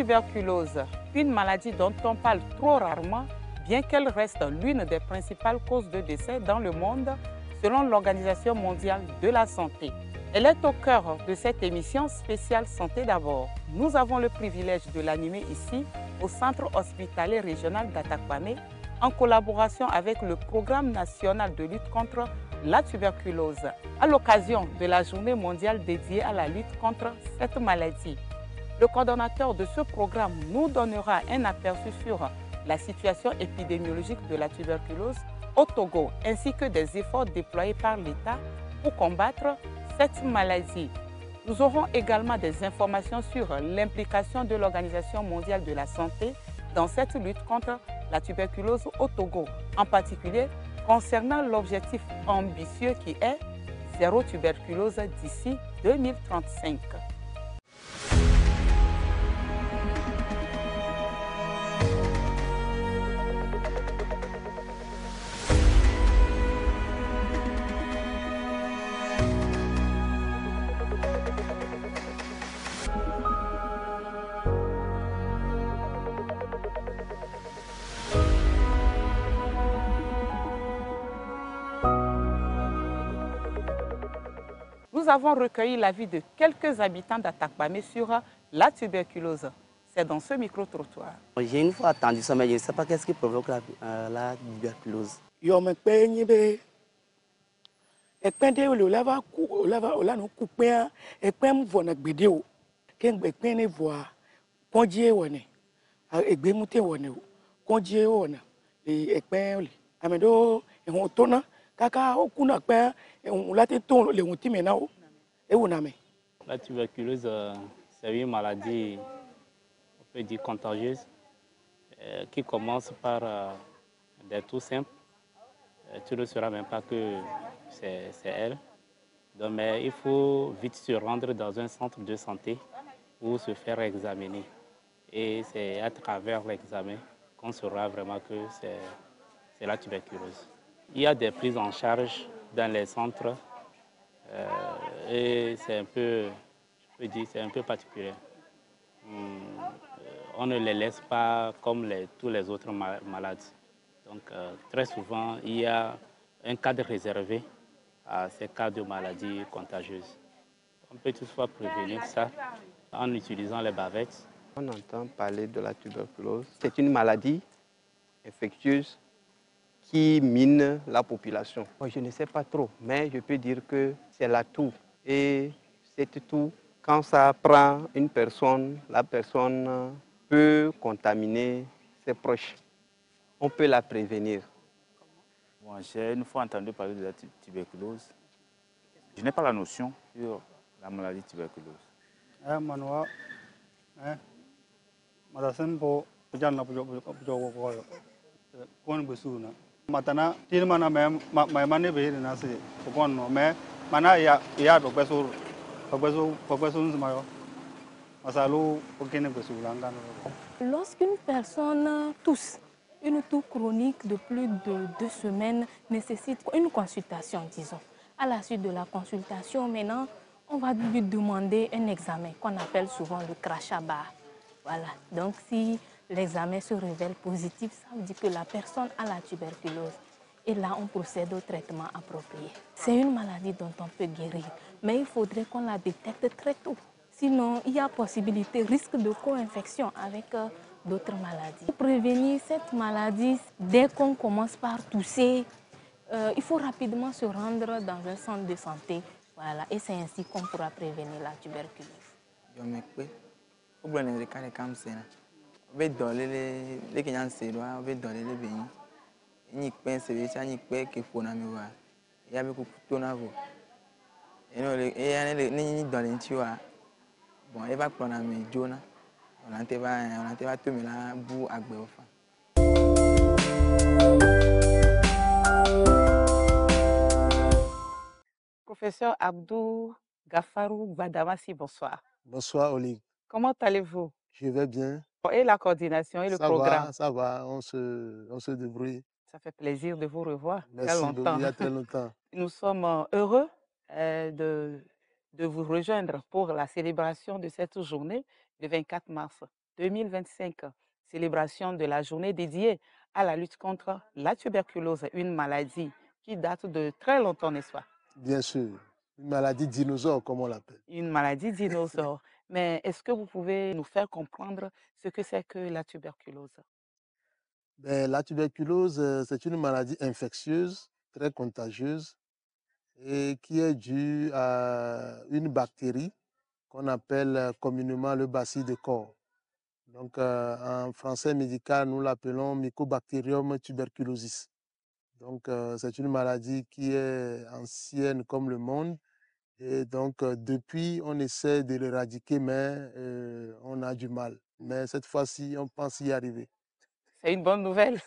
tuberculose, une maladie dont on parle trop rarement, bien qu'elle reste l'une des principales causes de décès dans le monde, selon l'Organisation mondiale de la santé. Elle est au cœur de cette émission spéciale Santé d'abord. Nous avons le privilège de l'animer ici, au Centre hospitalier régional d'Atakwame, en collaboration avec le Programme national de lutte contre la tuberculose, à l'occasion de la Journée mondiale dédiée à la lutte contre cette maladie. Le coordonnateur de ce programme nous donnera un aperçu sur la situation épidémiologique de la tuberculose au Togo, ainsi que des efforts déployés par l'État pour combattre cette maladie. Nous aurons également des informations sur l'implication de l'Organisation mondiale de la santé dans cette lutte contre la tuberculose au Togo, en particulier concernant l'objectif ambitieux qui est zéro tuberculose d'ici 2035. Nous avons recueilli l'avis de quelques habitants d'Atakwame sur la tuberculose. C'est dans ce micro-trottoir. J'ai une fois entendu ça, mais je ne sais pas qu'est-ce qui provoque la tuberculose. La tuberculose, c'est une maladie, on peut dire contagieuse, qui commence par des toux simples. Tu ne sauras même pas que c'est elle. Donc, mais il faut vite se rendre dans un centre de santé pour se faire examiner. Et c'est à travers l'examen qu'on saura vraiment que c'est la tuberculose. Il y a des prises en charge dans les centres et c'est un peu, je peux dire, c'est un peu particulier. On ne les laisse pas comme tous les autres malades. Donc très souvent, il y a un cadre réservé à ces cas de maladies contagieuses. On peut toutefois prévenir ça en utilisant les bavettes. On entend parler de la tuberculose. C'est une maladie infectieuse qui mine la population. Je ne sais pas trop, mais je peux dire que c'est la toux. Et cette toux, quand ça prend une personne, la personne peut contaminer ses proches. On peut la prévenir. Bon, j'ai une fois entendu parler de la tuberculose. Je n'ai pas la notion sur la maladie tuberculose. Lorsqu'une personne tousse, une toux chronique de plus de 2 semaines nécessite une consultation, disons. À la suite de la consultation, maintenant, on va lui demander un examen qu'on appelle souvent le crachat bar. Voilà, donc si l'examen se révèle positif, ça veut dire que la personne a la tuberculose. Et là, on procède au traitement approprié. C'est une maladie dont on peut guérir, mais il faudrait qu'on la détecte très tôt. Sinon, il y a possibilité, risque de co-infection avec d'autres maladies. Pour prévenir cette maladie, dès qu'on commence par tousser, il faut rapidement se rendre dans un centre de santé. Voilà, et c'est ainsi qu'on pourra prévenir la tuberculose. Professeur Abdou Gafarou Badamasi, bonsoir. Bonsoir, Oli. Comment allez-vous? Je vais bien. Et la coordination et le programme? Ça va, on se débrouille. Ça fait plaisir de vous revoir. Merci beaucoup, il y a très longtemps. Nous sommes heureux de vous rejoindre pour la célébration de cette journée, le 24 mars. 2025, célébration de la journée dédiée à la lutte contre la tuberculose, une maladie qui date de très longtemps, n'est-ce pas? Bien sûr. Une maladie dinosaure, comme on l'appelle. Une maladie dinosaure. Mais est-ce que vous pouvez nous faire comprendre ce que c'est que la tuberculose? Ben, la tuberculose, c'est une maladie infectieuse, très contagieuse, et qui est due à une bactérie qu'on appelle communément le bacille de corps. Donc, en français médical, nous l'appelons Mycobacterium tuberculosis. Donc, c'est une maladie qui est ancienne comme le monde. Et donc, depuis, on essaie de l'éradiquer, mais on a du mal. Mais cette fois-ci, on pense y arriver. C'est une bonne nouvelle.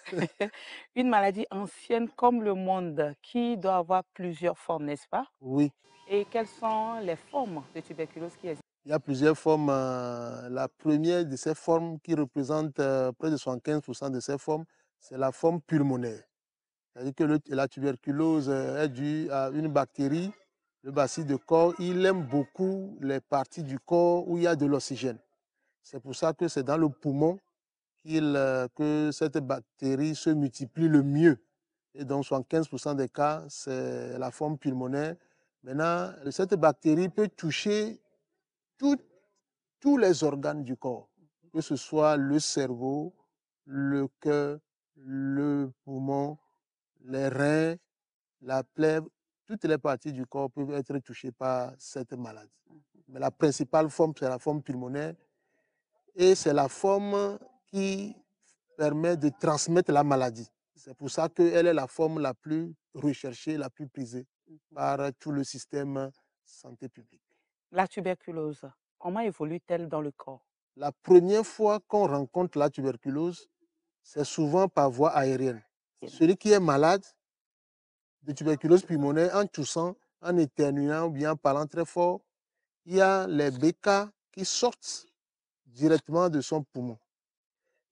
Une maladie ancienne comme le monde qui doit avoir plusieurs formes, n'est-ce pas? Oui, Et quelles sont les formes de tuberculose qui existent? il y a plusieurs formes. La première de ces formes, qui représente près de 75% de ces formes, c'est la forme pulmonaire. C'est-à-dire que la tuberculose est due à une bactérie, le bacille de corps. Il aime beaucoup les parties du corps où il y a de l'oxygène. C'est pour ça que c'est dans le poumon que cette bactérie se multiplie le mieux. Et donc, 75% des cas, c'est la forme pulmonaire. Maintenant, cette bactérie peut toucher tout- tous les organes du corps, que ce soit le cerveau, le cœur, le poumon, les reins, la plaie, toutes les parties du corps peuvent être touchées par cette maladie. Mais la principale forme, c'est la forme pulmonaire et c'est la forme qui permet de transmettre la maladie. C'est pour ça qu'elle est la forme la plus recherchée, la plus prisée par tout le système santé publique. La tuberculose, comment évolue-t-elle dans le corps? La première fois qu'on rencontre la tuberculose, c'est souvent par voie aérienne. Celui qui est malade de tuberculose pulmonaire, en toussant, en éternuant ou bien en parlant très fort, il y a les bécas qui sortent directement de son poumon.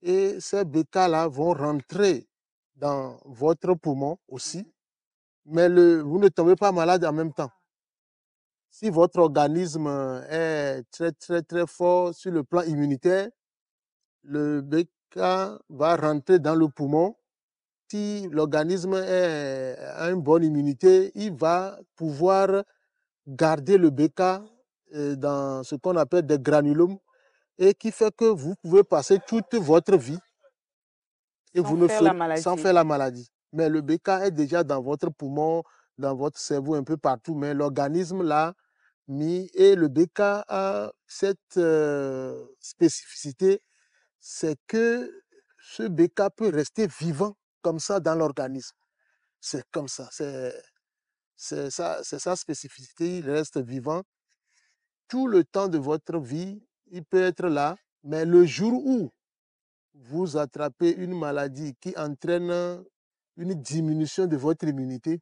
Et ces bécas-là vont rentrer dans votre poumon aussi, mais vous ne tombez pas malade en même temps. Si votre organisme est très, très, très fort sur le plan immunitaire, le béca va rentrer dans le poumon. Si l'organisme a une bonne immunité, il va pouvoir garder le béca dans ce qu'on appelle des granulomes et qui fait que vous pouvez passer toute votre vie et Sans vous ne faire la ferez sans maladie. faire la maladie. Mais le béca est déjà dans votre poumon, dans votre cerveau, un peu partout, mais l'organisme l'a mis et le béca a cette spécificité, c'est que ce béca peut rester vivant comme ça dans l'organisme. C'est comme ça, c'est sa spécificité, il reste vivant tout le temps de votre vie, il peut être là, mais le jour où vous attrapez une maladie qui entraîne une diminution de votre immunité,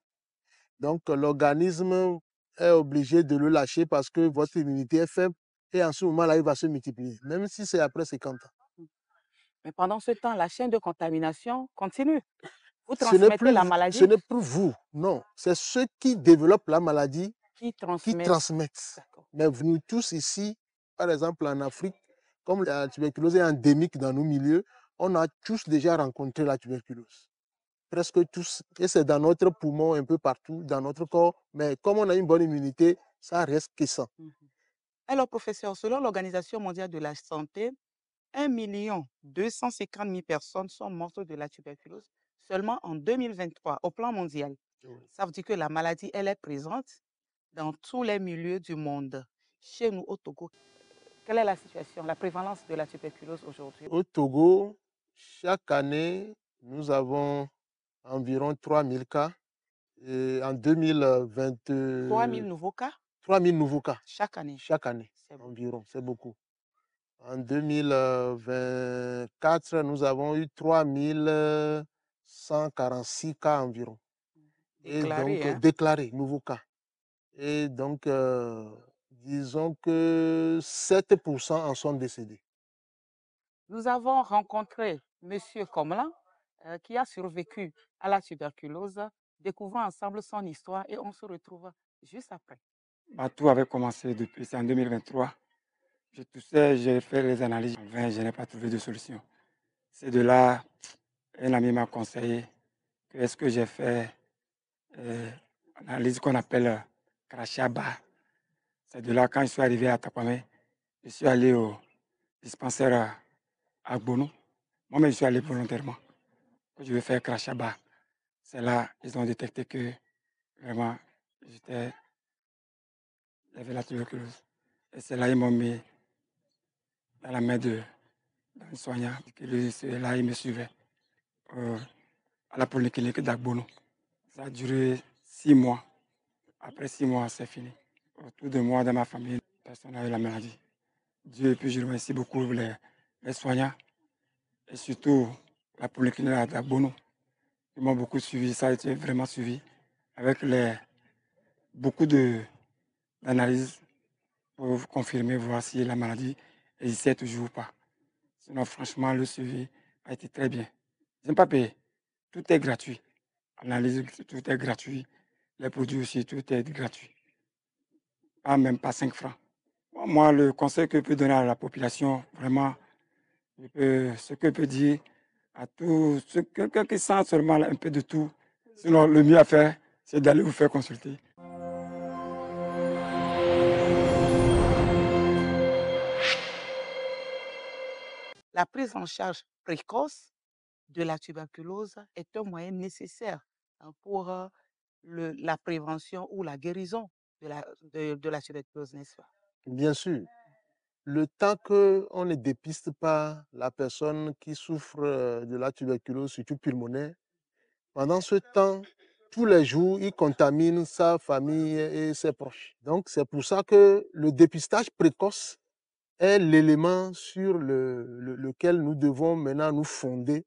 donc l'organisme est obligé de le lâcher parce que votre immunité est faible et en ce moment-là, il va se multiplier, même si c'est après 50 ans. Mais pendant ce temps, la chaîne de contamination continue. Vous Ce n'est transmettez la plus maladie vous, non. C'est ceux qui développent la maladie qui qui transmettent. transmettent. D'accord. Mais nous tous ici, par exemple en Afrique, comme la tuberculose est endémique dans nos milieux, on a tous déjà rencontré la tuberculose. Presque tous. Et c'est dans notre poumon, un peu partout, dans notre corps. Mais comme on a une bonne immunité, ça reste que ça. Alors, professeur, selon l'Organisation mondiale de la santé, 1 250 000 personnes sont mortes de la tuberculose seulement en 2023 au plan mondial. Oui. Ça veut dire que la maladie, elle est présente dans tous les milieux du monde. Chez nous, au Togo, quelle est la situation, la prévalence de la tuberculose aujourd'hui? Au Togo, chaque année, nous avons environ 3000 cas. Et en 2020, 3000 nouveaux cas 3000 nouveaux cas chaque année. chaque année, environ, c'est beaucoup. En 2024, nous avons eu 3146 cas environ. Déclarés, Et donc, hein? déclarés, nouveaux cas. Et donc, disons que 7% en sont décédés. Nous avons rencontré M. Komlan qui a survécu à la tuberculose. Découvrons ensemble son histoire et on se retrouve juste après. Tout avait commencé en 2023. Je toussais, j'ai fait les analyses. En vain, je n'ai pas trouvé de solution. C'est de là, un ami m'a conseillé que est-ce que j'ai fait analyse qu'on appelle crachat bas. C'est de là, quand je suis arrivé à Tapamé, je suis allé au dispensaire à Bono. Moi-même, je suis allé volontairement. Je vais faire crachat bas. C'est là ils ont détecté que vraiment, j'avais la tuberculose. Et c'est là ils m'ont mis dans la main d'un soignant. C'est là il me suivait à la polyclinique d'Agbono. Ça a duré 6 mois. Après 6 mois, c'est fini. Autour de moi, dans ma famille, personne n'a eu la maladie. Dieu, et puis je remercie beaucoup les soignants et surtout la polyclinique d'Agbono. Ils m'ont beaucoup suivi, ça a été vraiment suivi avec beaucoup d'analyses pour confirmer, voir si la maladie existait toujours ou pas. Sinon, franchement, le suivi a été très bien. Je n'ai pas payé. Tout est gratuit. L'analyse, tout est gratuit. Les produits aussi, tout est gratuit. Même pas 5 francs. Moi, le conseil que je peux donner à la population, vraiment, ce que je peux dire à tous, quelqu'un qui sent seulement un peu de tout, sinon le mieux à faire, c'est d'aller vous faire consulter. La prise en charge précoce de la tuberculose est un moyen nécessaire pour la prévention ou la guérison de la tuberculose, n'est-ce pas? Bien sûr. Le temps qu'on ne dépiste pas la personne qui souffre de la tuberculose, surtout pulmonaire, pendant ce temps, tous les jours, il contamine sa famille et ses proches. Donc, c'est pour ça que le dépistage précoce est l'élément sur lequel nous devons maintenant nous fonder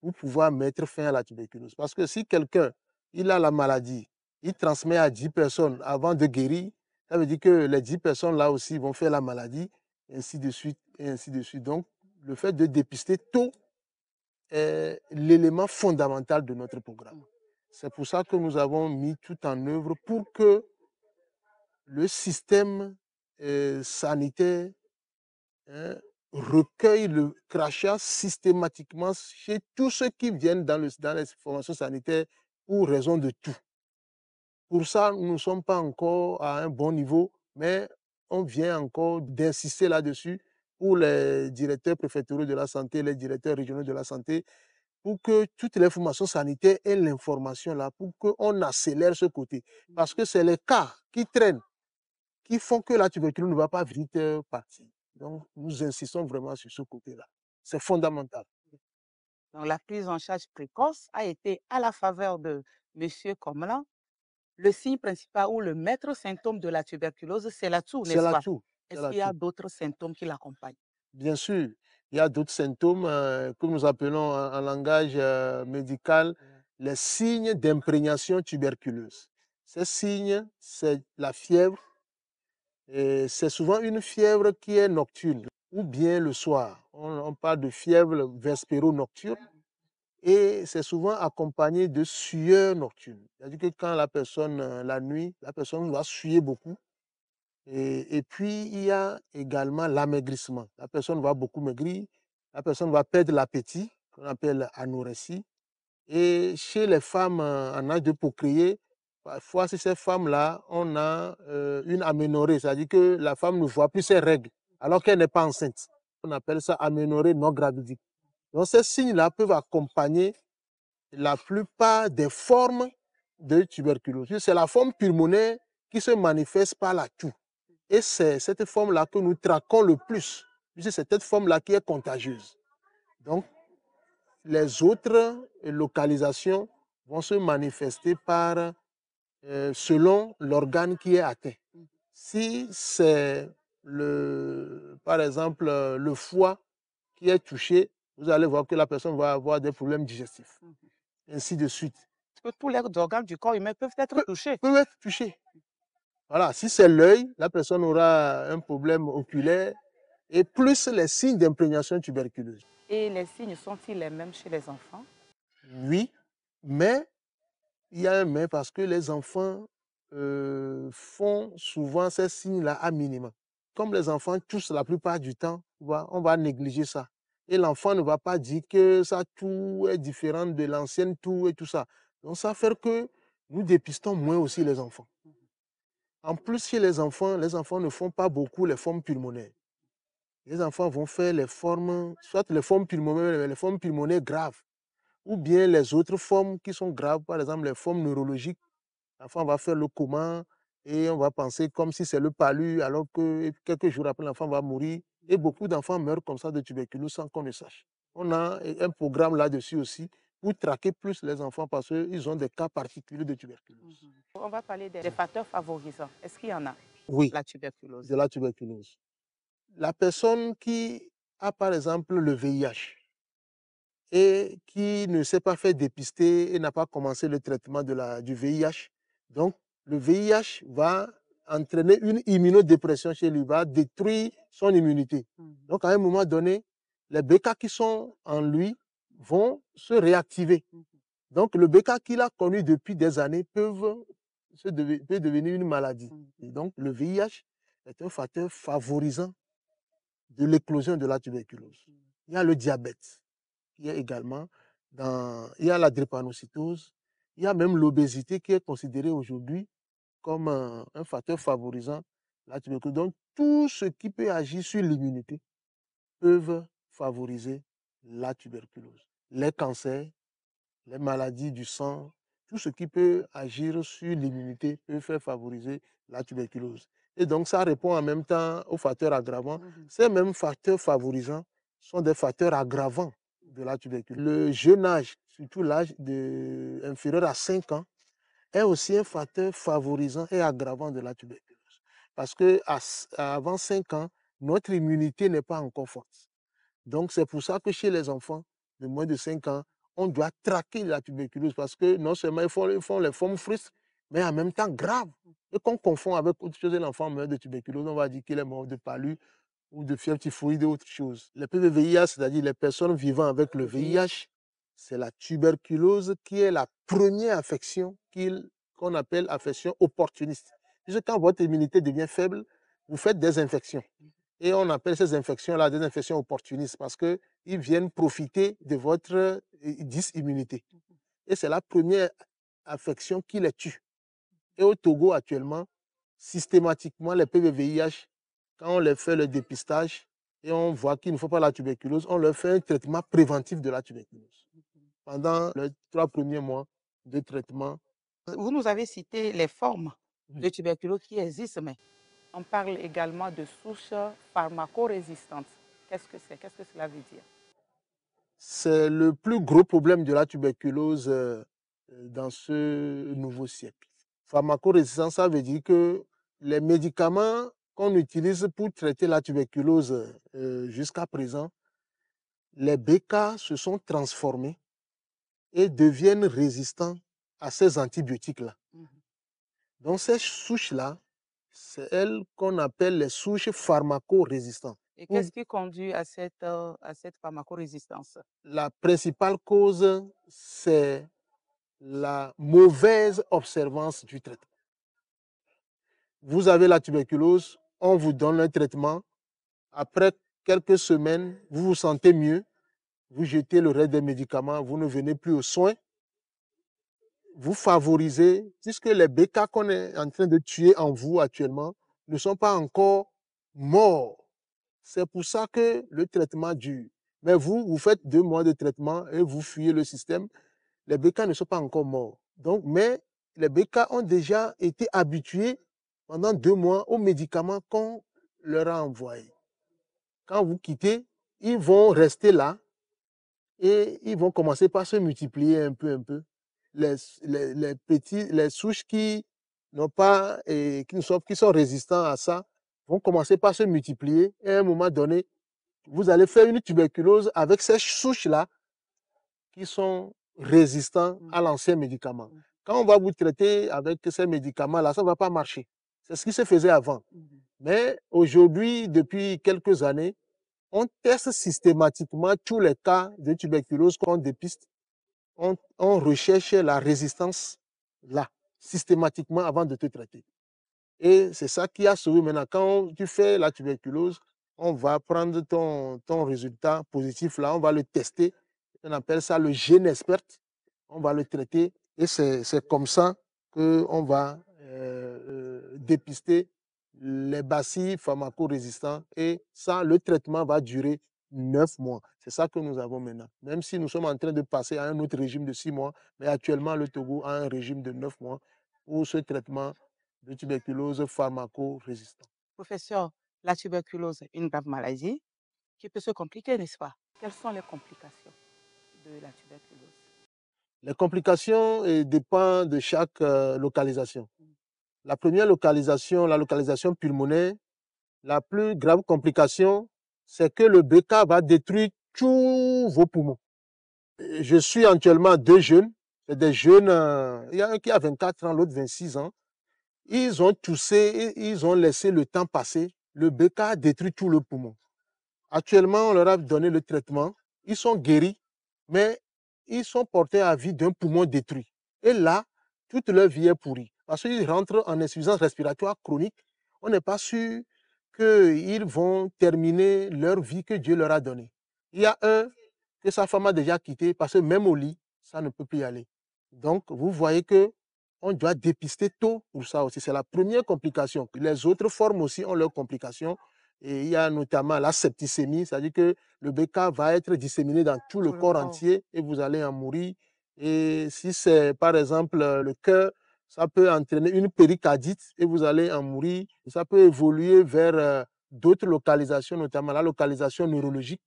pour pouvoir mettre fin à la tuberculose. Parce que si quelqu'un il a la maladie, il transmet à 10 personnes avant de guérir, ça veut dire que les 10 personnes là aussi vont faire la maladie, et ainsi de suite, et ainsi de suite. Donc, le fait de dépister tôt est l'élément fondamental de notre programme. C'est pour ça que nous avons mis tout en œuvre pour que le système sanitaire recueille le crachat systématiquement chez tous ceux qui viennent dans les formations sanitaires pour raison de tout. Pour ça, nous ne sommes pas encore à un bon niveau, mais on vient encore d'insister là-dessus pour les directeurs préfectoraux de la santé, les directeurs régionaux de la santé, pour que toutes les formations sanitaires aient l'information là, pour qu'on accélère ce côté. Parce que c'est les cas qui traînent, qui font que la tuberculose ne va pas vite partir. Donc, nous insistons vraiment sur ce côté-là. C'est fondamental. Donc, la prise en charge précoce a été à la faveur de M. Komlan. Le signe principal ou le maître symptôme de la tuberculose, c'est la toux, C'est n'est-ce la pas? toux. Est-ce qu'il y a d'autres symptômes qui l'accompagnent? Bien sûr, il y a d'autres symptômes que nous appelons en langage médical les signes d'imprégnation tuberculeuse. Ces signes, c'est la fièvre. C'est souvent une fièvre qui est nocturne ou bien le soir. On parle de fièvre vespéro-nocturne et c'est souvent accompagné de sueur nocturne. C'est-à-dire que quand la personne, la nuit, la personne va suer beaucoup. Et puis, il y a également l'amaigrissement. La personne va beaucoup maigrir, la personne va perdre l'appétit, qu'on appelle anorexie. Et chez les femmes en âge de procréer, parfois, chez ces femmes-là, on a une aménorrhée, c'est-à-dire que la femme ne voit plus ses règles alors qu'elle n'est pas enceinte. On appelle ça aménorrhée non gravidique. Donc, ces signes-là peuvent accompagner la plupart des formes de tuberculose. C'est la forme pulmonaire qui se manifeste par la toux. Et c'est cette forme-là que nous traquons le plus, puisque c'est cette forme-là qui est contagieuse. Donc, les autres localisations vont se manifester selon l'organe qui est atteint. Si c'est, par exemple, le foie qui est touché, vous allez voir que la personne va avoir des problèmes digestifs, ainsi de suite. Parce que tous les organes du corps humain peuvent être touchés. Peuvent être touchés. Voilà, si c'est l'œil, la personne aura un problème oculaire et plus les signes d'imprégnation tuberculeuse. Et les signes sont-ils les mêmes chez les enfants? Oui, mais il y a un mais parce que les enfants font souvent ces signes-là à minima. comme les enfants toussent la plupart du temps, on va négliger ça. Et l'enfant ne va pas dire que sa toux est différente de l'ancienne toux et tout ça. Donc ça fait que nous dépistons moins aussi les enfants. En plus, chez les enfants ne font pas beaucoup les formes pulmonaires. Les enfants vont faire les formes, soit les formes pulmonaires graves, ou bien les autres formes qui sont graves, par exemple les formes neurologiques. L'enfant va faire le coma et on va penser comme si c'est le palu, alors que quelques jours après, l'enfant va mourir. Et beaucoup d'enfants meurent comme ça de tuberculose sans qu'on le sache. On a un programme là-dessus aussi pour traquer plus les enfants parce qu'ils ont des cas particuliers de tuberculose. On va parler des facteurs favorisants. Est-ce qu'il y en a? Oui, la tuberculose. De la tuberculose. La personne qui a par exemple le VIH et qui ne s'est pas fait dépister et n'a pas commencé le traitement du VIH, donc le VIH va entraîner une immunodépression chez lui, va détruire son immunité. Donc à un moment donné, les BK qui sont en lui vont se réactiver. Donc le BK qu'il a connu depuis des années peut devenir une maladie. Et donc le VIH est un facteur favorisant de l'éclosion de la tuberculose. Il y a le diabète, il y a également il y a la drépanocytose, il y a même l'obésité qui est considérée aujourd'hui comme un facteur favorisant la tuberculose. Donc tout ce qui peut agir sur l'immunité peuvent favoriser la tuberculose. Les cancers, les maladies du sang, tout ce qui peut agir sur l'immunité peut faire favoriser la tuberculose. Et donc, ça répond en même temps aux facteurs aggravants. Ces mêmes facteurs favorisants sont des facteurs aggravants de la tuberculose. Le jeune âge, surtout l'âge inférieur à 5 ans, est aussi un facteur favorisant et aggravant de la tuberculose. Parce qu'avant 5 ans, notre immunité n'est pas encore forte. Donc, c'est pour ça que chez les enfants de moins de 5 ans, on doit traquer la tuberculose parce que non seulement ils font les formes frustres, mais en même temps graves. Et qu'on confond avec autre chose, l'enfant meurt de tuberculose, on va dire qu'il est mort de palu ou de fièvre typhoïde ou autre chose. Les PVVIH, c'est-à-dire les personnes vivant avec le VIH, c'est la tuberculose qui est la première affection qu'on appelle affection opportuniste. Puisque quand votre immunité devient faible, vous faites des infections. Et on appelle ces infections-là des infections opportunistes parce qu'ils viennent profiter de votre dysimmunité. Et c'est la première affection qui les tue. Et au Togo, actuellement, systématiquement, les PVVIH, quand on leur fait le dépistage et on voit qu'il ne faut pas la tuberculose, on leur fait un traitement préventif de la tuberculose. Pendant les 3 premiers mois de traitement. Vous nous avez cité les formes de tuberculose qui existent, mais on parle également de souches pharmacorésistantes. Qu'est-ce que c'est? Qu'est-ce que cela veut dire? C'est le plus gros problème de la tuberculose dans ce nouveau siècle. Pharmacorésistance, ça veut dire que les médicaments qu'on utilise pour traiter la tuberculose jusqu'à présent, les BK se sont transformés et deviennent résistants à ces antibiotiques-là. Donc ces souches-là, c'est elles qu'on appelle les souches pharmacorésistantes. Et qu'est-ce qui conduit à cette pharmacorésistance? La principale cause, c'est la mauvaise observance du traitement. Vous avez la tuberculose, on vous donne un traitement. Après quelques semaines, vous vous sentez mieux. Vous jetez le reste des médicaments, vous ne venez plus aux soins. Vous favorisez, puisque les BK qu'on est en train de tuer en vous actuellement ne sont pas encore morts. C'est pour ça que le traitement dure. Mais vous faites 2 mois de traitement et vous fuyez le système. Les BK ne sont pas encore morts. Donc, mais les BK ont déjà été habitués pendant 2 mois aux médicaments qu'on leur a envoyés. Quand vous quittez, ils vont rester là et ils vont commencer par se multiplier un peu. Les souches qui sont résistants à ça vont commencer par se multiplier et à un moment donné, vous allez faire une tuberculose avec ces souches-là qui sont résistants à l'ancien médicament. Quand on va vous traiter avec ces médicaments-là, ça ne va pas marcher. C'est ce qui se faisait avant. Mais aujourd'hui, depuis quelques années, on teste systématiquement tous les cas de tuberculose qu'on dépiste. On recherche la résistance là, systématiquement avant de te traiter. Et c'est ça qui a sauvé maintenant. Quand tu fais la tuberculose, on va prendre ton résultat positif là, on va le tester. On appelle ça le gène expert. On va le traiter et c'est comme ça qu'on va dépister les bacilles pharmacorésistants. Et ça, le traitement va durer 9 mois. C'est ça que nous avons maintenant. Même si nous sommes en train de passer à un autre régime de 6 mois, mais actuellement, le Togo a un régime de 9 mois pour ce traitement de tuberculose pharmacorésistant. Professeur, la tuberculose est une grave maladie qui peut se compliquer, n'est-ce pas? Quelles sont les complications de la tuberculose? Les complications dépendent de chaque localisation. La première localisation, la localisation pulmonaire, la plus grave complication, c'est que le BK va détruire tous vos poumons. Je suis actuellement 2 jeunes, c'est des jeunes, il y a un qui a 24 ans, l'autre 26 ans. Ils ont toussé, ils ont laissé le temps passer. Le BK a détruit tout le poumon. Actuellement, on leur a donné le traitement. Ils sont guéris, mais ils sont portés à vie d'un poumon détruit. Et là, toute leur vie est pourrie. Parce qu'ils rentrent en insuffisance respiratoire chronique. On n'est pas sûr qu'ils vont terminer leur vie que Dieu leur a donnée. Il y a un que sa femme a déjà quitté parce que même au lit, ça ne peut plus y aller. Donc, vous voyez que on doit dépister tôt pour ça aussi. C'est la première complication. Les autres formes aussi ont leurs complications. Et il y a notamment la septicémie, c'est-à-dire que le BK va être disséminé dans tout le corps entier et vous allez en mourir. Et si c'est par exemple le cœur, ça peut entraîner une péricardite et vous allez en mourir. Et ça peut évoluer vers d'autres localisations, notamment la localisation neurologique.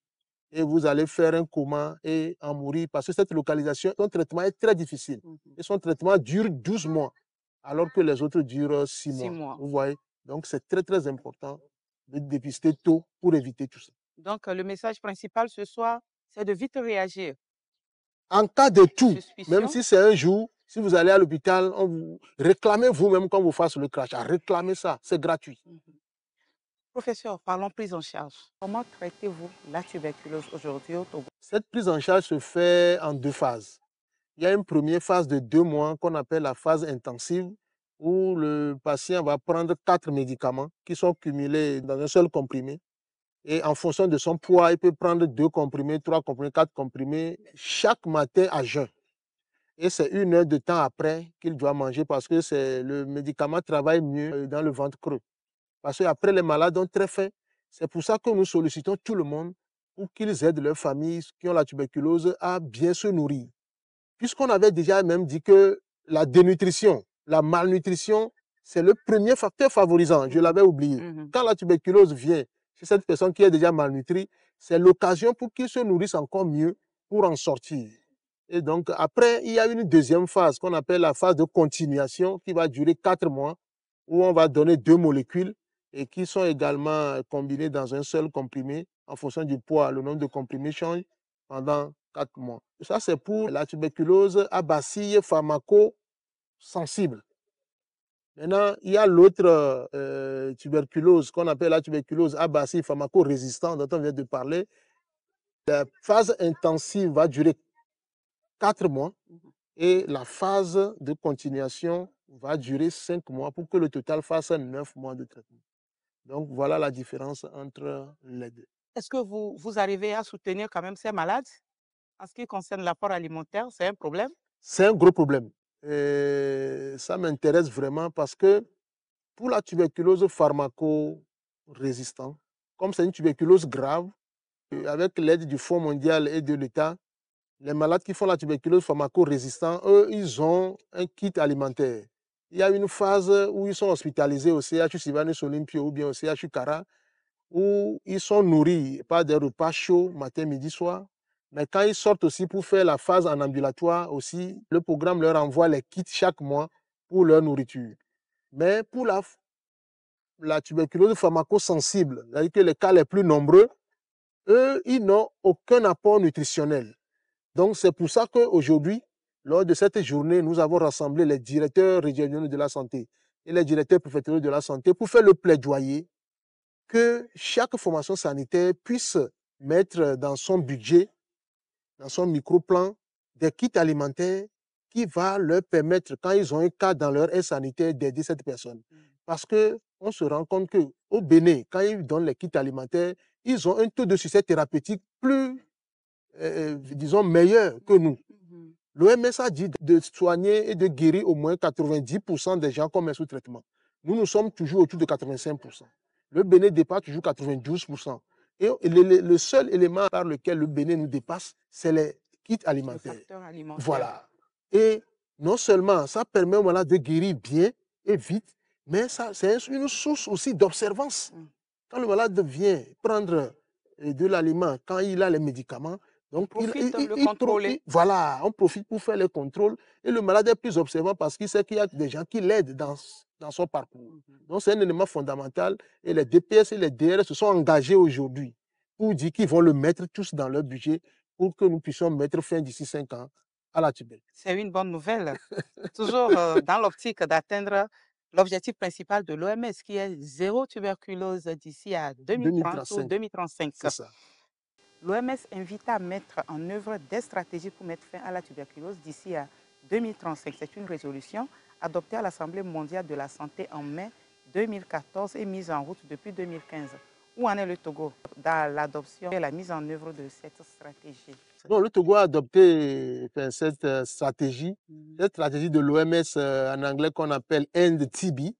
Et vous allez faire un coma et en mourir parce que cette localisation, son traitement est très difficile. Et son traitement dure 12 mois, alors que les autres durent 6 mois. Vous voyez? Donc, c'est très, très important de dépister tôt pour éviter tout ça. Donc, le message principal ce soir, c'est de vite réagir. En cas de tout, même si c'est un jour, si vous allez à l'hôpital, réclamez vous-même quand vous fassiez le crachat. Réclamez ça, c'est gratuit. Professeur, parlons prise en charge. Comment traitez-vous la tuberculose aujourd'hui au Togo? Cette prise en charge se fait en 2 phases. Il y a une première phase de 2 mois qu'on appelle la phase intensive, où le patient va prendre 4 médicaments qui sont cumulés dans un seul comprimé. Et en fonction de son poids, il peut prendre 2 comprimés, 3 comprimés, 4 comprimés chaque matin à jeun. Et c'est 1 heure de temps après qu'il doit manger parce que le médicament travaille mieux dans le ventre creux. Parce qu'après, les malades ont très faim. C'est pour ça que nous sollicitons tout le monde pour qu'ils aident leurs familles qui ont la tuberculose à bien se nourrir. Puisqu'on avait déjà même dit que la dénutrition, la malnutrition, c'est le premier facteur favorisant. Je l'avais oublié. Quand la tuberculose vient chez cette personne qui est déjà malnutrie, c'est l'occasion pour qu'il se nourrisse encore mieux pour en sortir. Et donc, après, il y a une deuxième phase qu'on appelle la phase de continuation qui va durer 4 mois, où on va donner 2 molécules et qui sont également combinées dans un seul comprimé. En fonction du poids, le nombre de comprimés change pendant 4 mois. Ça, c'est pour la tuberculose à bacille pharmaco-sensible. Maintenant, il y a l'autre tuberculose qu'on appelle la tuberculose à bacille pharmaco-résistante dont on vient de parler. La phase intensive va durer 4 mois et la phase de continuation va durer 5 mois pour que le total fasse 9 mois de traitement. Donc, voilà la différence entre les deux. Est-ce que vous arrivez à soutenir quand même ces malades? En ce qui concerne l'apport alimentaire, c'est un problème? C'est un gros problème. Et ça m'intéresse vraiment parce que pour la tuberculose pharmaco-résistante, comme c'est une tuberculose grave, avec l'aide du Fonds mondial et de l'État, les malades qui font la tuberculose pharmaco-résistante, eux, ils ont un kit alimentaire. Il y a une phase où ils sont hospitalisés au CHU Sylvanus Olympio ou bien au CHU Kara, où ils sont nourris par des repas chauds matin, midi, soir. Mais quand ils sortent aussi pour faire la phase en ambulatoire aussi, le programme leur envoie les kits chaque mois pour leur nourriture. Mais pour la tuberculose pharmaco-sensible, c'est-à-dire que les cas les plus nombreux, eux, ils n'ont aucun apport nutritionnel. Donc, c'est pour ça qu'aujourd'hui, lors de cette journée, nous avons rassemblé les directeurs régionaux de la santé et les directeurs préfectoraux de la santé pour faire le plaidoyer que chaque formation sanitaire puisse mettre dans son budget, dans son micro-plan, des kits alimentaires qui va leur permettre, quand ils ont un cas dans leur aide sanitaire, d'aider cette personne. Parce qu'on se rend compte qu'au Bénin, quand ils donnent les kits alimentaires, ils ont un taux de succès thérapeutique plus, disons, meilleur que nous. L'OMS a dit de soigner et de guérir au moins 90% des gens qu'on met sous traitement. Nous sommes toujours autour de 85%. Le Bénin dépasse toujours 92%. Et le seul élément par lequel le Bénin nous dépasse, c'est les kits alimentaires. Le facteur alimentaire. Voilà. Et non seulement ça permet aux malades de guérir bien et vite, mais c'est une source aussi d'observance. Quand le malade vient prendre de l'aliment, quand il a les médicaments, donc on profite de le contrôler. Voilà, on profite pour faire les contrôles et le malade est plus observant parce qu'il sait qu'il y a des gens qui l'aident dans son parcours. Donc c'est un élément fondamental et les DPS et les DR se sont engagés aujourd'hui pour dire qu'ils vont le mettre tous dans leur budget pour que nous puissions mettre fin d'ici 5 ans à la tuberculose. C'est une bonne nouvelle. Toujours dans l'optique d'atteindre l'objectif principal de l'OMS qui est zéro tuberculose d'ici à 2030 ou 2035. C'est ça. L'OMS invite à mettre en œuvre des stratégies pour mettre fin à la tuberculose d'ici à 2035. C'est une résolution adoptée à l'Assemblée mondiale de la santé en mai 2014 et mise en route depuis 2015. Où en est le Togo dans l'adoption et la mise en œuvre de cette stratégie? Non, le Togo a adopté cette stratégie de l'OMS en anglais qu'on appelle End TB.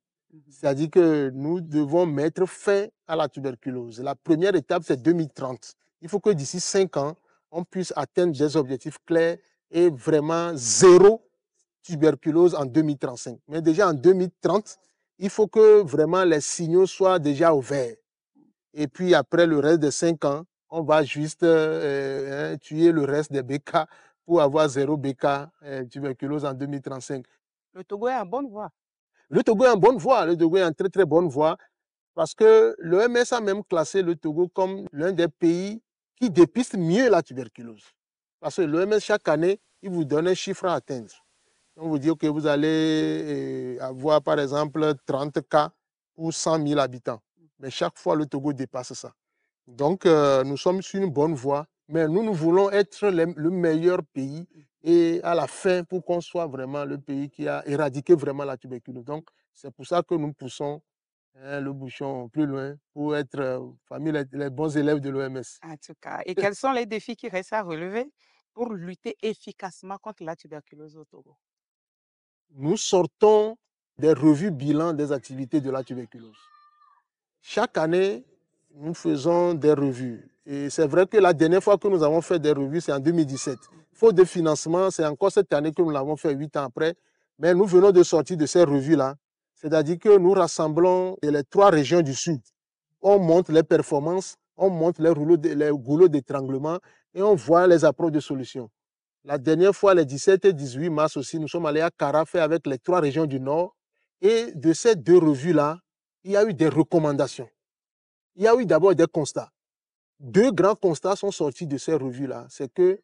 C'est-à-dire que nous devons mettre fin à la tuberculose. La première étape, c'est 2030. Il faut que d'ici 5 ans, on puisse atteindre des objectifs clairs et vraiment zéro tuberculose en 2035. Mais déjà en 2030, il faut que vraiment les signaux soient déjà ouverts. Et puis après le reste des 5 ans, on va juste tuer le reste des BK pour avoir zéro BK tuberculose en 2035. Le Togo est en bonne voie. Le Togo est en bonne voie. Le Togo est en très très bonne voie parce que l'OMS a même classé le Togo comme l'un des pays qui dépistent mieux la tuberculose. Parce que l'OMS, chaque année, il vous donne un chiffre à atteindre. On vous dit que vous allez avoir, par exemple, 30 cas pour 100 000 habitants. Mais chaque fois, le Togo dépasse ça. Donc, nous sommes sur une bonne voie, mais nous voulons être le meilleur pays et à la fin, pour qu'on soit vraiment le pays qui a éradiqué vraiment la tuberculose. Donc, c'est pour ça que nous poussons le bouchon plus loin pour être parmi les bons élèves de l'OMS. En tout cas. Et quels sont les défis qui restent à relever pour lutter efficacement contre la tuberculose au Togo? Nous sortons des revues bilan des activités de la tuberculose. Chaque année, nous faisons des revues. Et c'est vrai que la dernière fois que nous avons fait des revues, c'est en 2017. Faute de financement, c'est encore cette année que nous l'avons fait 8 ans après. Mais nous venons de sortir de ces revues-là. C'est-à-dire que nous rassemblons les 3 régions du Sud. On montre les performances, on montre les goulots d'étranglement et on voit les approches de solutions. La dernière fois, les 17 et 18 mars aussi, nous sommes allés à Carafé avec les 3 régions du Nord. Et de ces 2 revues-là, il y a eu des recommandations. Il y a eu d'abord des constats. 2 grands constats sont sortis de ces revues-là. C'est que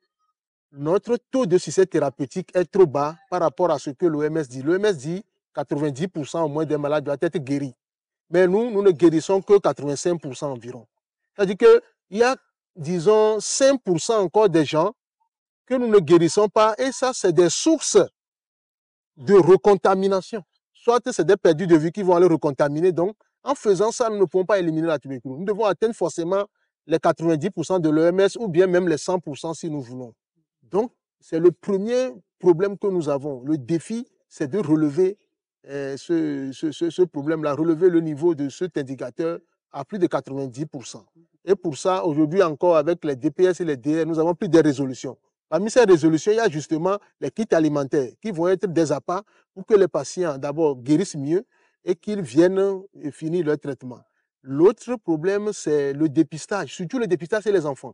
notre taux de succès thérapeutique est trop bas par rapport à ce que l'OMS dit. L'OMS dit 90% au moins des malades doivent être guéris. Mais nous ne guérissons que 85% environ. C'est-à-dire qu'il y a, disons, 5% encore des gens que nous ne guérissons pas. Et ça, c'est des sources de recontamination. Soit c'est des perdus de vue qui vont aller recontaminer. Donc, en faisant ça, nous ne pouvons pas éliminer la tuberculose. Nous devons atteindre forcément les 90% de l'OMS ou bien même les 100% si nous voulons. Donc, c'est le premier problème que nous avons. Le défi, c'est de relever ce problème-là, relever le niveau de cet indicateur à plus de 90%. Et pour ça, aujourd'hui encore, avec les DPS et les DR, nous avons pris des résolutions. Parmi ces résolutions, il y a justement les kits alimentaires qui vont être des appâts pour que les patients, d'abord, guérissent mieux et qu'ils viennent finir leur traitement. L'autre problème, c'est le dépistage, surtout le dépistage chez les enfants.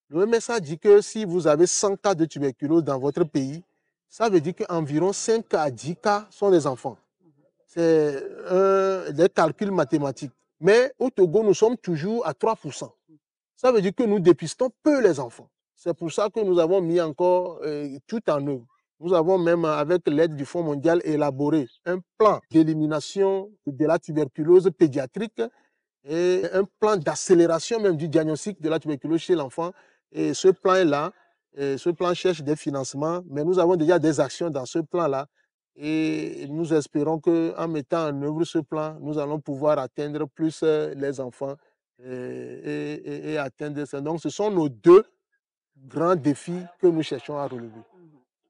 L'OMS a dit que si vous avez 100 cas de tuberculose dans votre pays, ça veut dire qu'environ 5 à 10 cas sont des enfants. C'est des calculs mathématiques. Mais au Togo, nous sommes toujours à 3%. Ça veut dire que nous dépistons peu les enfants. C'est pour ça que nous avons mis encore tout en œuvre. Nous avons même, avec l'aide du Fonds mondial, élaboré un plan d'élimination de la tuberculose pédiatrique et un plan d'accélération même du diagnostic de la tuberculose chez l'enfant. Et ce plan est là. Ce plan cherche des financements, mais nous avons déjà des actions dans ce plan-là Et nous espérons qu'en mettant en œuvre ce plan, nous allons pouvoir atteindre plus les enfants et atteindre ça. Donc, ce sont nos deux grands défis que nous cherchons à relever.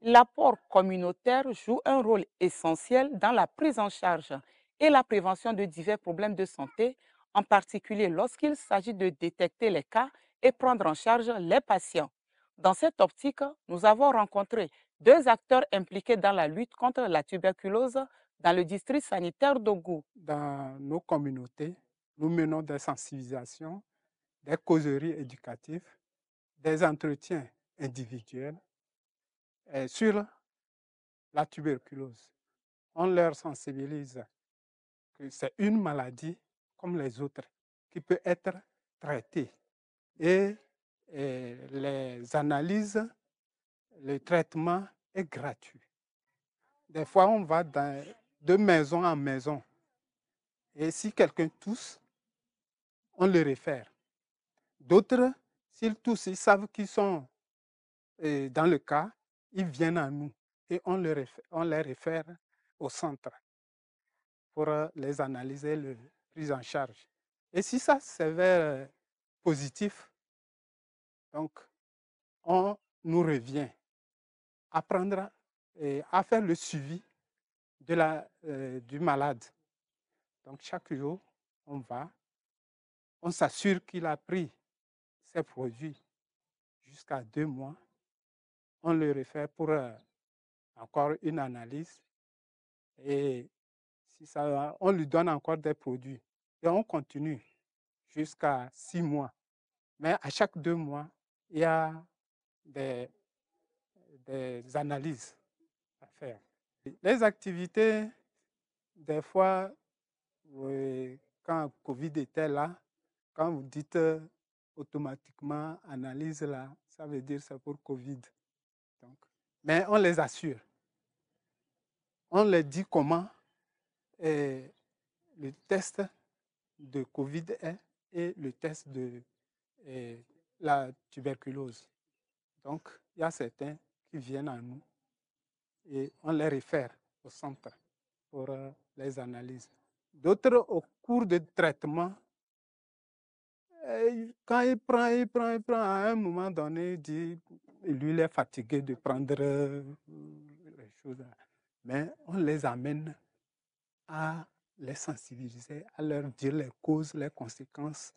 L'apport communautaire joue un rôle essentiel dans la prise en charge et la prévention de divers problèmes de santé, en particulier lorsqu'il s'agit de détecter les cas et prendre en charge les patients. Dans cette optique, nous avons rencontré deux acteurs impliqués dans la lutte contre la tuberculose dans le district sanitaire d'Ogou. Dans nos communautés, nous menons des sensibilisations, des causeries éducatives, des entretiens individuels sur la tuberculose. On leur sensibilise que c'est une maladie comme les autres qui peut être traitée. Et les analyses, le traitement est gratuit. Des fois, on va de maison en maison. Et si quelqu'un tousse, on le réfère. D'autres, s'ils toussent, ils savent qu'ils sont dans le cas, ils viennent à nous et on les réfère au centre pour les analyser, les prises en charge. Et si ça s'avère positif, donc on nous revient à prendre et à faire le suivi du malade. Donc chaque jour, on s'assure qu'il a pris ses produits jusqu'à 2 mois. On le réfère pour encore une analyse et si ça va, on lui donne encore des produits et on continue jusqu'à 6 mois. Mais à chaque 2 mois, il y a des analyses à faire. Les activités, des fois, quand Covid était là, quand vous dites automatiquement analyse là, ça veut dire c'est pour Covid. Donc, mais on les assure. On leur dit comment le test de Covid est et le test de la tuberculose. Donc, il y a certains qui viennent à nous et on les réfère au centre pour les analyses. D'autres, au cours de traitement, quand il prend, à un moment donné, il dit, lui, il est fatigué de prendre les choses. Mais on les amène à les sensibiliser, à leur dire les causes, les conséquences.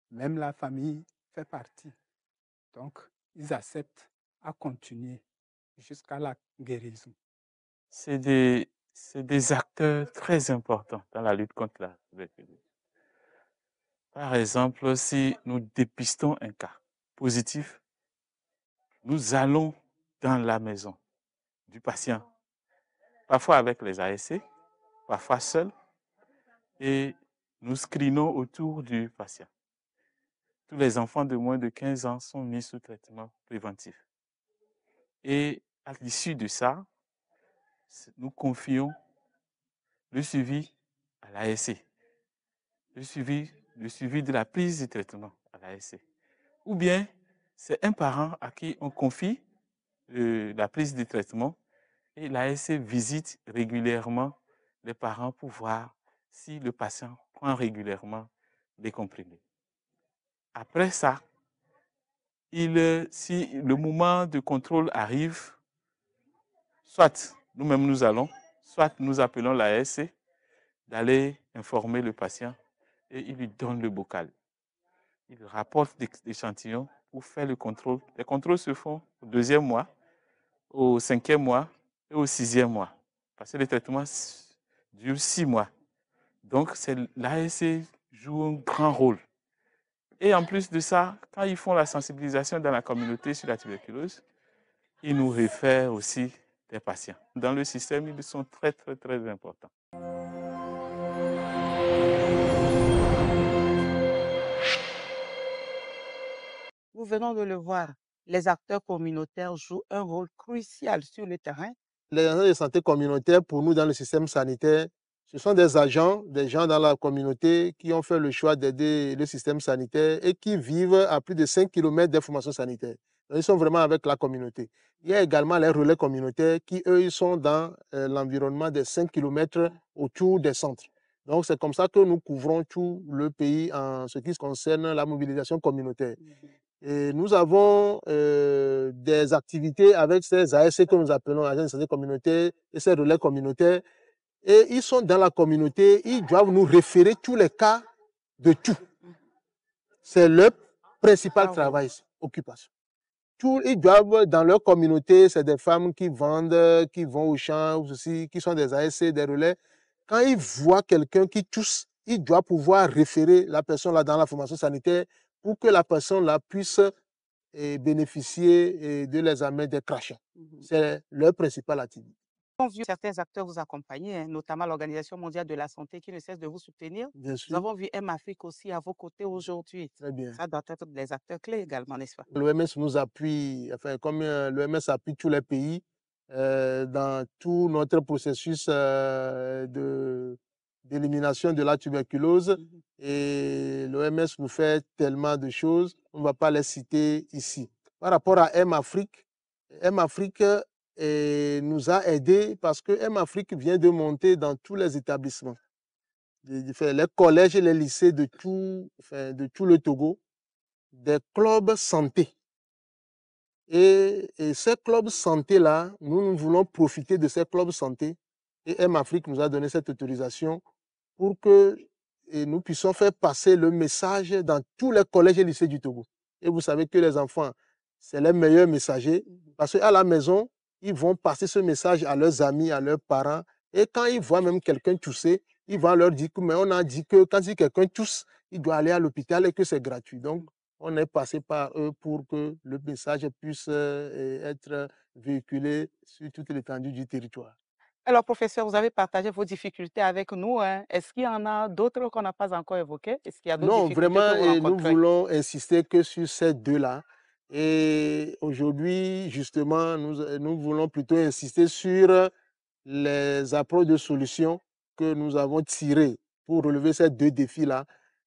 Même la famille fait partie. Donc, ils acceptent à continuer jusqu'à la guérison. C'est des acteurs très importants dans la lutte contre la tuberculose. Par exemple, si nous dépistons un cas positif, nous allons dans la maison du patient, parfois avec les ASC, parfois seuls, et nous screenons autour du patient. Tous les enfants de moins de 15 ans sont mis sous traitement préventif. Et à l'issue de ça, nous confions le suivi à l'ASC, le suivi de la prise du traitement à l'ASC. Ou bien, c'est un parent à qui on confie la prise du traitement et l'ASC visite régulièrement les parents pour voir si le patient prend régulièrement les comprimés. Après ça, si le moment de contrôle arrive, soit nous-mêmes nous allons, soit nous appelons l'ASC d'aller informer le patient et il lui donne le bocal. Il rapporte des échantillons pour faire le contrôle. Les contrôles se font au 2e mois, au 5e mois et au 6e mois. Parce que le traitement dure 6 mois. Donc, l'ASC joue un grand rôle. Et en plus de ça, quand ils font la sensibilisation dans la communauté sur la tuberculose, ils nous réfèrent aussi des patients. Dans le système, ils sont très, très, très importants. Nous venons de le voir, les acteurs communautaires jouent un rôle crucial sur le terrain. Les agents de santé communautaire, pour nous, dans le système sanitaire, ce sont des agents, des gens dans la communauté qui ont fait le choix d'aider le système sanitaire et qui vivent à plus de 5 km des formations sanitaires. Ils sont vraiment avec la communauté. Il y a également les relais communautaires qui, eux, ils sont dans l'environnement des 5 km autour des centres. Donc, c'est comme ça que nous couvrons tout le pays en ce qui concerne la mobilisation communautaire. Et nous avons des activités avec ces ASC que nous appelons agents de santé communautaire et ces relais communautaires. Et ils sont dans la communauté, ils doivent nous référer tous les cas de tout. C'est leur principal travail, occupation. Ils doivent, dans leur communauté, c'est des femmes qui vendent, qui vont au champ, aussi, qui sont des ASC, des relais. Quand ils voient quelqu'un qui tousse, ils doivent pouvoir référer la personne là dans la formation sanitaire pour que la personne là puisse bénéficier de l'examen des crachats. C'est leur principale activité. Nous avons vu certains acteurs vous accompagner, hein, notamment l'Organisation mondiale de la santé qui ne cesse de vous soutenir. Bien sûr. Nous avons vu M-Afrique aussi à vos côtés aujourd'hui. Très bien. Ça doit être des acteurs clés également, n'est-ce pas? L'OMS nous appuie, enfin, comme l'OMS appuie tous les pays dans tout notre processus d'élimination de la tuberculose. Et l'OMS nous fait tellement de choses, on ne va pas les citer ici. Par rapport à M-Afrique nous a aidés parce que M-Afrique vient de monter dans tous les établissements, les collèges et les lycées de tout le Togo, des clubs santé. Et ces clubs santé-là, nous voulons profiter de ces clubs santé. Et M-Afrique nous a donné cette autorisation pour que nous puissions faire passer le message dans tous les collèges et lycées du Togo. Et vous savez que les enfants, c'est les meilleurs messagers parce qu'à la maison, ils vont passer ce message à leurs amis, à leurs parents. Et quand ils voient même quelqu'un tousser, ils vont leur dire que mais on a dit que quand quelqu'un tousse, il doit aller à l'hôpital et que c'est gratuit. Donc, on est passé par eux pour que le message puisse être véhiculé sur toute l'étendue du territoire. Alors, professeur, vous avez partagé vos difficultés avec nous. Hein. Est-ce qu'il y en a d'autres qu'on n'a pas encore évoquées? Est-ce qu'il y a d'autres difficultés vraiment, que vous rencontrez? nous voulons insister que sur ces deux-là. Et aujourd'hui, justement, nous voulons plutôt insister sur les approches de solutions que nous avons tirées pour relever ces deux défis-là.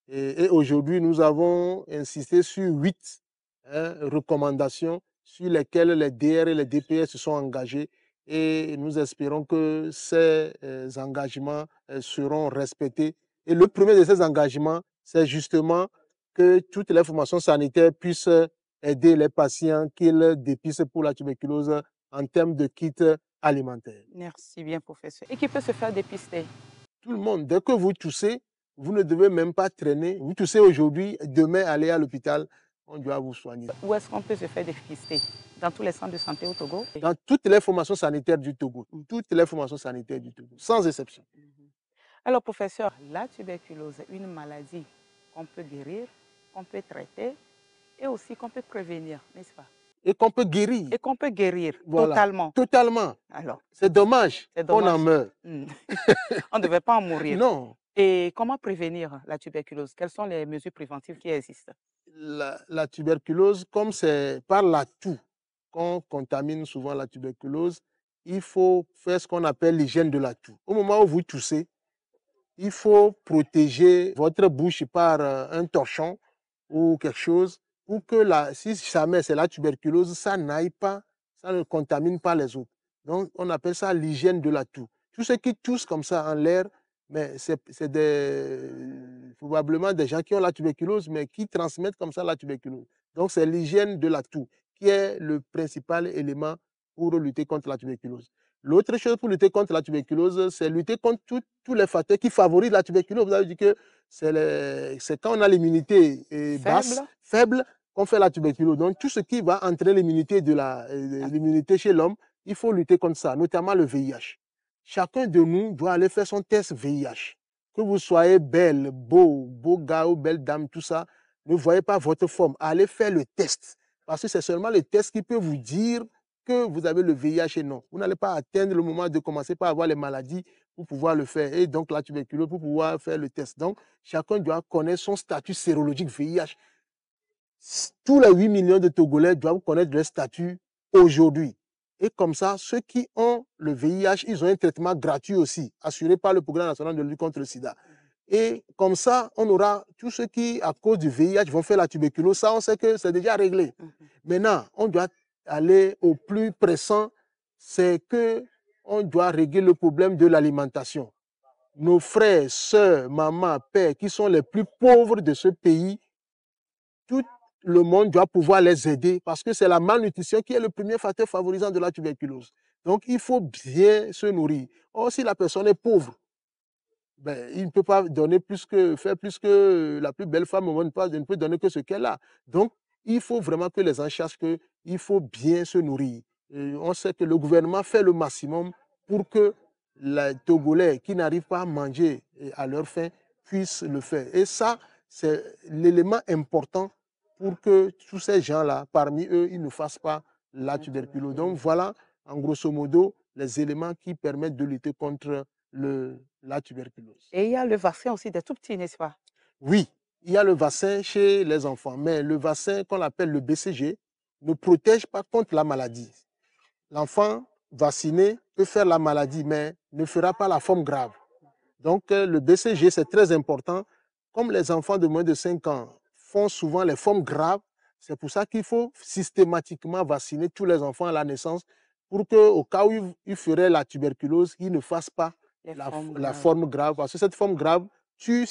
Et aujourd'hui, nous avons insisté sur 8 recommandations sur lesquelles les DR et les DPS se sont engagés. Et nous espérons que ces engagements seront respectés. Et le premier de ces engagements, c'est justement que toutes les formations sanitaires puissent aider les patients qu'ils dépistent pour la tuberculose en termes de kits alimentaires. Merci bien, professeur. Et qui peut se faire dépister? Tout le monde. Dès que vous toussez, vous ne devez même pas traîner. Vous toussez aujourd'hui, demain, allez à l'hôpital, on doit vous soigner. Où est-ce qu'on peut se faire dépister? Dans tous les centres de santé au Togo? Dans toutes les formations sanitaires du Togo. Toutes les formations sanitaires du Togo, sans exception. Alors, professeur, la tuberculose est une maladie qu'on peut guérir, qu'on peut traiter et aussi qu'on peut prévenir, n'est-ce pas? Et qu'on peut guérir. Et qu'on peut guérir, voilà. Totalement. Totalement. Alors, c'est dommage qu'on en meurt. On ne devait pas en mourir. Non. Et comment prévenir la tuberculose? Quelles sont les mesures préventives qui existent? La tuberculose, comme c'est par la toux qu'on contamine souvent la tuberculose, il faut faire ce qu'on appelle l'hygiène de la toux. Au moment où vous toussez, il faut protéger votre bouche par un torchon ou quelque chose pour que si jamais c'est la tuberculose, ça n'aille pas, ça ne contamine pas les autres. Donc, on appelle ça l'hygiène de la toux. Tous ceux qui toussent comme ça en l'air, mais c'est probablement des gens qui ont la tuberculose, mais qui transmettent comme ça la tuberculose. Donc, c'est l'hygiène de la toux qui est le principal élément pour lutter contre la tuberculose. L'autre chose pour lutter contre la tuberculose, c'est lutter contre tous les facteurs qui favorisent la tuberculose. Vous avez dit que c'est quand on a l'immunité basse, faible, qu'on fait la tuberculose. Donc, tout ce qui va entraîner l'immunité chez l'homme, il faut lutter contre ça, notamment le VIH. Chacun de nous doit aller faire son test VIH. Que vous soyez belle, beau gars ou belle dame, tout ça, ne voyez pas votre forme. Allez faire le test. Parce que c'est seulement le test qui peut vous dire que vous avez le VIH et non. Vous n'allez pas atteindre le moment de commencer par avoir les maladies pour pouvoir le faire. Et donc la tuberculose pour pouvoir faire le test. Donc, chacun doit connaître son statut sérologique VIH. Tous les 8 millions de Togolais doivent connaître leur statut aujourd'hui. Et comme ça, ceux qui ont le VIH, ils ont un traitement gratuit aussi, assuré par le Programme national de lutte contre le sida. Et comme ça, on aura tous ceux qui, à cause du VIH, vont faire la tuberculose. Ça, on sait que c'est déjà réglé. Maintenant, on doit aller au plus pressant, c'est qu'on doit régler le problème de l'alimentation. Nos frères, sœurs, mamans, pères, qui sont les plus pauvres de ce pays, tout le monde doit pouvoir les aider parce que c'est la malnutrition qui est le premier facteur favorisant de la tuberculose. Donc, il faut bien se nourrir. Or, si la personne est pauvre, ben, il ne peut pas donner faire plus que la plus belle femme au monde, il ne peut donner que ce qu'elle a. Donc, il faut vraiment que les gens sachent qu'il faut bien se nourrir. Et on sait que le gouvernement fait le maximum pour que les Togolais qui n'arrivent pas à manger à leur faim puissent le faire. Et ça, c'est l'élément important pour que tous ces gens-là, parmi eux, ils ne fassent pas la tuberculose. Donc voilà, en grosso modo, les éléments qui permettent de lutter contre la tuberculose. Et il y a le vaccin aussi des tout petits, n'est-ce pas? Oui, il y a le vaccin chez les enfants, mais le vaccin qu'on appelle le BCG ne protège pas contre la maladie. L'enfant vacciné peut faire la maladie, mais ne fera pas la forme grave. Donc, le BCG, c'est très important. Comme les enfants de moins de 5 ans font souvent les formes graves, c'est pour ça qu'il faut systématiquement vacciner tous les enfants à la naissance pour qu'au cas où ils feraient la tuberculose, ils ne fassent pas la forme grave. Parce que cette forme grave tue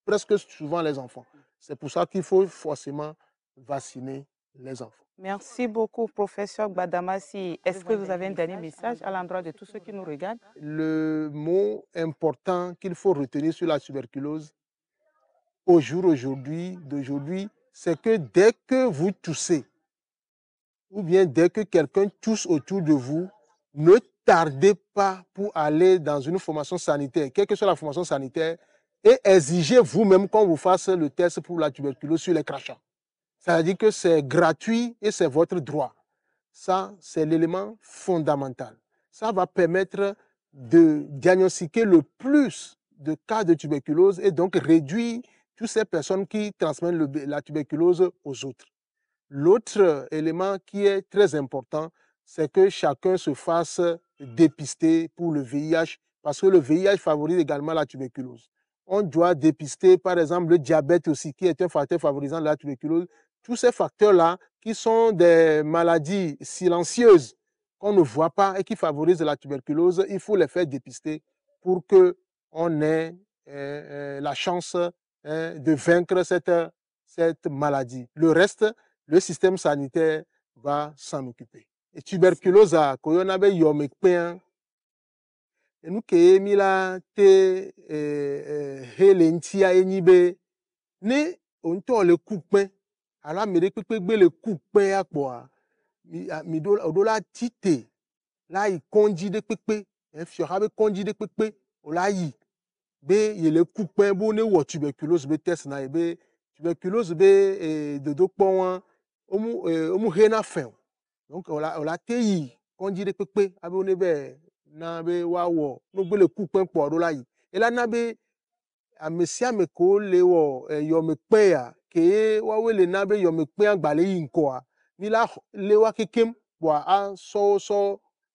presque souvent les enfants. C'est pour ça qu'il faut forcément vacciner les enfants. Merci beaucoup, professeur Gbadamassi. Est-ce que vous avez un dernier message à l'endroit de tous ceux qui nous regardent? Le mot important qu'il faut retenir sur la tuberculose d'aujourd'hui, c'est que dès que vous toussez, ou bien dès que quelqu'un tousse autour de vous, ne tardez pas pour aller dans une formation sanitaire, quelle que soit la formation sanitaire, et exigez vous-même qu'on vous fasse le test pour la tuberculose sur les crachats. C'est-à-dire que c'est gratuit et c'est votre droit. Ça, c'est l'élément fondamental. Ça va permettre de diagnostiquer le plus de cas de tuberculose et donc réduire toutes ces personnes qui transmettent la tuberculose aux autres. L'autre élément qui est très important, c'est que chacun se fasse dépister pour le VIH, parce que le VIH favorise également la tuberculose. On doit dépister, par exemple, le diabète aussi, qui est un facteur favorisant la tuberculose. Tous ces facteurs-là, qui sont des maladies silencieuses qu'on ne voit pas et qui favorisent la tuberculose, il faut les faire dépister pour qu'on ait la chance de vaincre cette maladie. Le reste, le système sanitaire va s'en occuper. Et tuberculose, koyonabe yomekpen, nous qui mila te helentia enibe, ne onto le coupin, ala mere pepe le coupin ya kwa, mi dola tite, la i konji de pepe, fiorabe konji de pepe, ola yi, be le coupin bo ne wo tuberculose be test na be tuberculose be de dokpon omu hena fin. Donc on la teyi konji de pepe, abe one be na be wa wo no be le coupin po do la yi. Et là na be amesia me ko le wo yo me pe ya ke wa we le na be yo me pe agbale yi nko a ni la le wa kekem po a so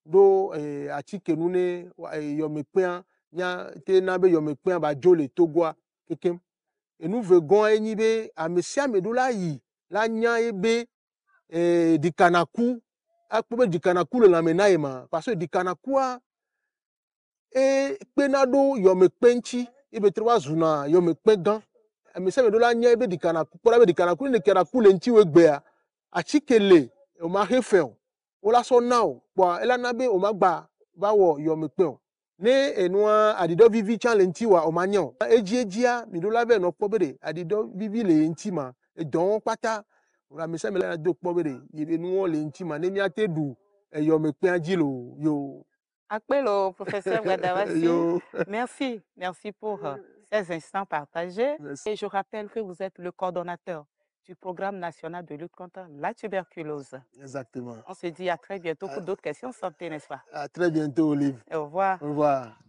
do atike nu ne yo me pe nya te na be yo me pe ba jo le togwa kekem. Et nous vegon eni be amesia me do la yi la nya ebe dikanaku akpobe dikanaku le lamena ema parce que dikanaku a e penado yo me penchi ebe trois zuna yo me pegan amesia me do la nya ebe dikanaku pora be dikanaku ne keraku le nti we gbe a chikele o ma hefen o la so now po ela na be o ma gba ba wo yo me pe ne enua adido vivi chan le nti wa o ma nyan ejia mi do la be no pobere adido vivi le nti ma e don pata la mesa me la do pobere ye nu le nti ma ne mi atedu yo me pe ajilo yo. Appelez professeur Gbadamassi. Merci pour ces instants partagés. Merci. Et je rappelle que vous êtes le coordonnateur du programme national de lutte contre la tuberculose. Exactement. On se dit à très bientôt pour d'autres questions santé, n'est-ce pas? À très bientôt, Olive. Au revoir. Au revoir.